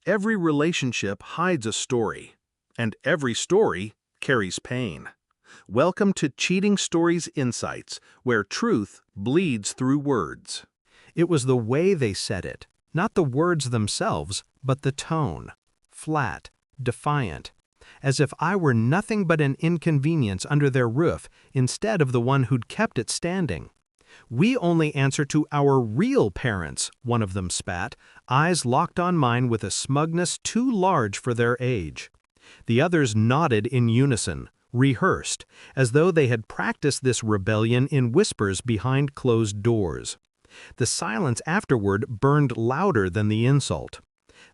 Every relationship hides a story, and every story carries pain. Welcome to Cheating Stories Insights, where truth bleeds through words. It was the way they said it, not the words themselves, but the tone. Flat, defiant, as if I were nothing but an inconvenience under their roof instead of the one who'd kept it standing. "We only answer to our real parents," one of them spat, eyes locked on mine with a smugness too large for their age. The others nodded in unison, rehearsed, as though they had practiced this rebellion in whispers behind closed doors. The silence afterward burned louder than the insult.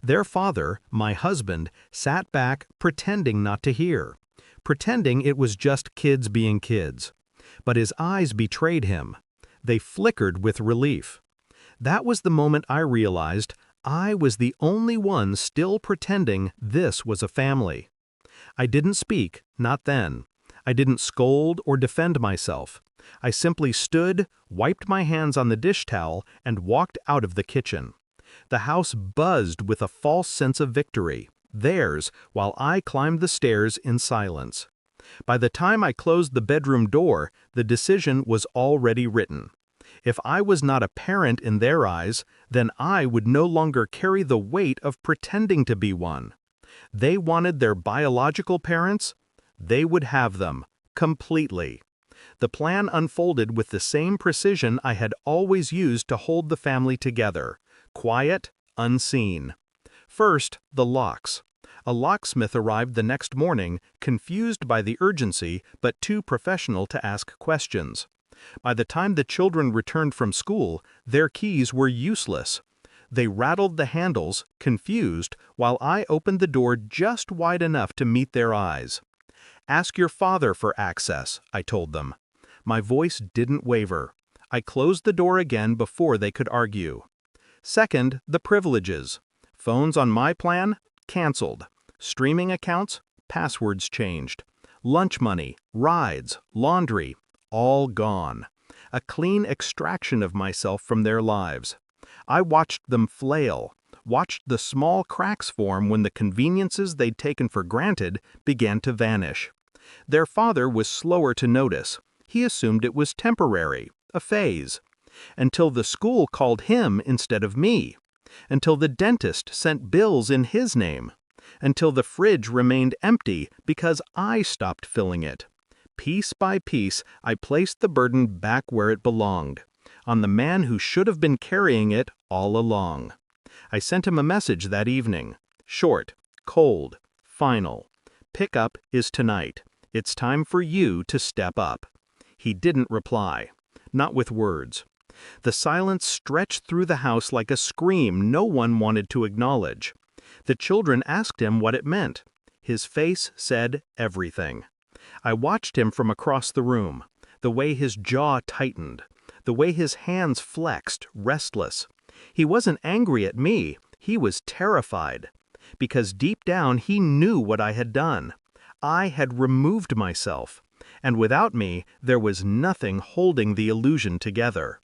Their father, my husband, sat back, pretending not to hear, pretending it was just kids being kids. But his eyes betrayed him. They flickered with relief. That was the moment I realized I was the only one still pretending this was a family. I didn't speak, not then. I didn't scold or defend myself. I simply stood, wiped my hands on the dish towel, and walked out of the kitchen. The house buzzed with a false sense of victory, theirs, while I climbed the stairs in silence. By the time I closed the bedroom door, the decision was already written. If I was not a parent in their eyes, then I would no longer carry the weight of pretending to be one. They wanted their biological parents. They would have them, completely. The plan unfolded with the same precision I had always used to hold the family together, quiet, unseen. First, the locks. A locksmith arrived the next morning, confused by the urgency, but too professional to ask questions. By the time the children returned from school, their keys were useless. They rattled the handles, confused, while I opened the door just wide enough to meet their eyes. "Ask your father for access," I told them. My voice didn't waver. I closed the door again before they could argue. Second, the privileges. Phones on my plan? Canceled. Streaming accounts? Passwords changed. Lunch money, rides, laundry, all gone. A clean extraction of myself from their lives. I watched them flail, watched the small cracks form when the conveniences they'd taken for granted began to vanish. Their father was slower to notice. He assumed it was temporary, a phase. Until the school called him instead of me. Until the dentist sent bills in his name. Until the fridge remained empty because I stopped filling it. Piece by piece, I placed the burden back where it belonged, on the man who should have been carrying it all along. I sent him a message that evening. Short, cold, final. Pickup is tonight. It's time for you to step up. He didn't reply. Not with words. The silence stretched through the house like a scream no one wanted to acknowledge. The children asked him what it meant. His face said everything. I watched him from across the room, the way his jaw tightened, the way his hands flexed, restless. He wasn't angry at me, he was terrified. Because deep down he knew what I had done. I had removed myself, and without me there was nothing holding the illusion together.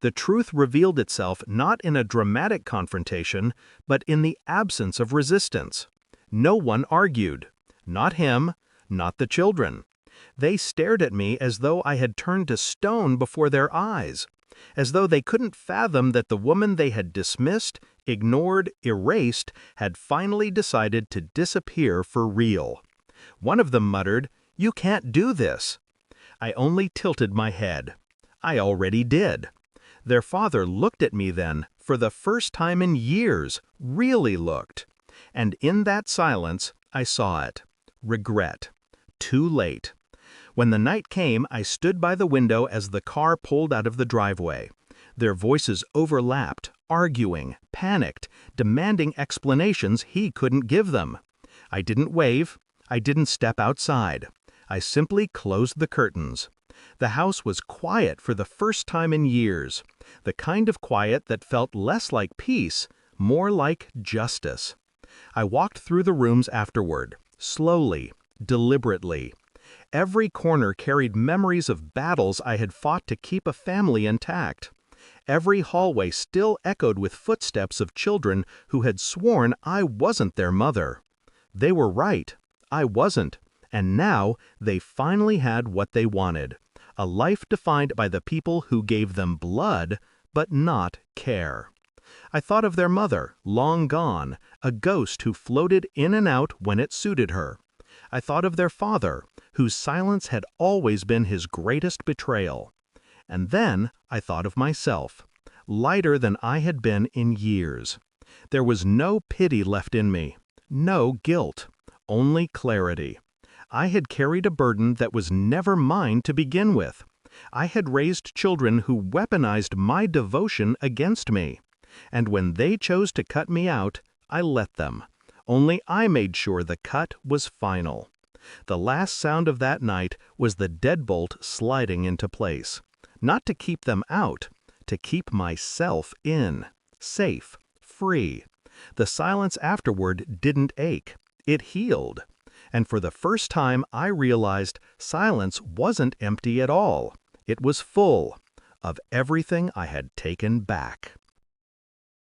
The truth revealed itself not in a dramatic confrontation, but in the absence of resistance. No one argued. Not him, not the children. They stared at me as though I had turned to stone before their eyes, as though they couldn't fathom that the woman they had dismissed, ignored, erased, had finally decided to disappear for real. One of them muttered, "You can't do this." I only tilted my head. I already did. Their father looked at me then, for the first time in years, really looked. And in that silence, I saw it. Regret. Too late. When the night came, I stood by the window as the car pulled out of the driveway. Their voices overlapped, arguing, panicked, demanding explanations he couldn't give them. I didn't wave. I didn't step outside. I simply closed the curtains. The house was quiet for the first time in years, the kind of quiet that felt less like peace, more like justice. I walked through the rooms afterward, slowly, deliberately. Every corner carried memories of battles I had fought to keep a family intact. Every hallway still echoed with footsteps of children who had sworn I wasn't their mother. They were right. I wasn't. And now they finally had what they wanted. A life defined by the people who gave them blood, but not care. I thought of their mother, long gone, a ghost who floated in and out when it suited her. I thought of their father, whose silence had always been his greatest betrayal. And then I thought of myself, lighter than I had been in years. There was no pity left in me, no guilt, only clarity. I had carried a burden that was never mine to begin with. I had raised children who weaponized my devotion against me. And when they chose to cut me out, I let them. Only I made sure the cut was final. The last sound of that night was the deadbolt sliding into place. Not to keep them out, to keep myself in, safe, free. The silence afterward didn't ache. It healed. And for the first time I realized silence wasn't empty at all. It was full of everything I had taken back.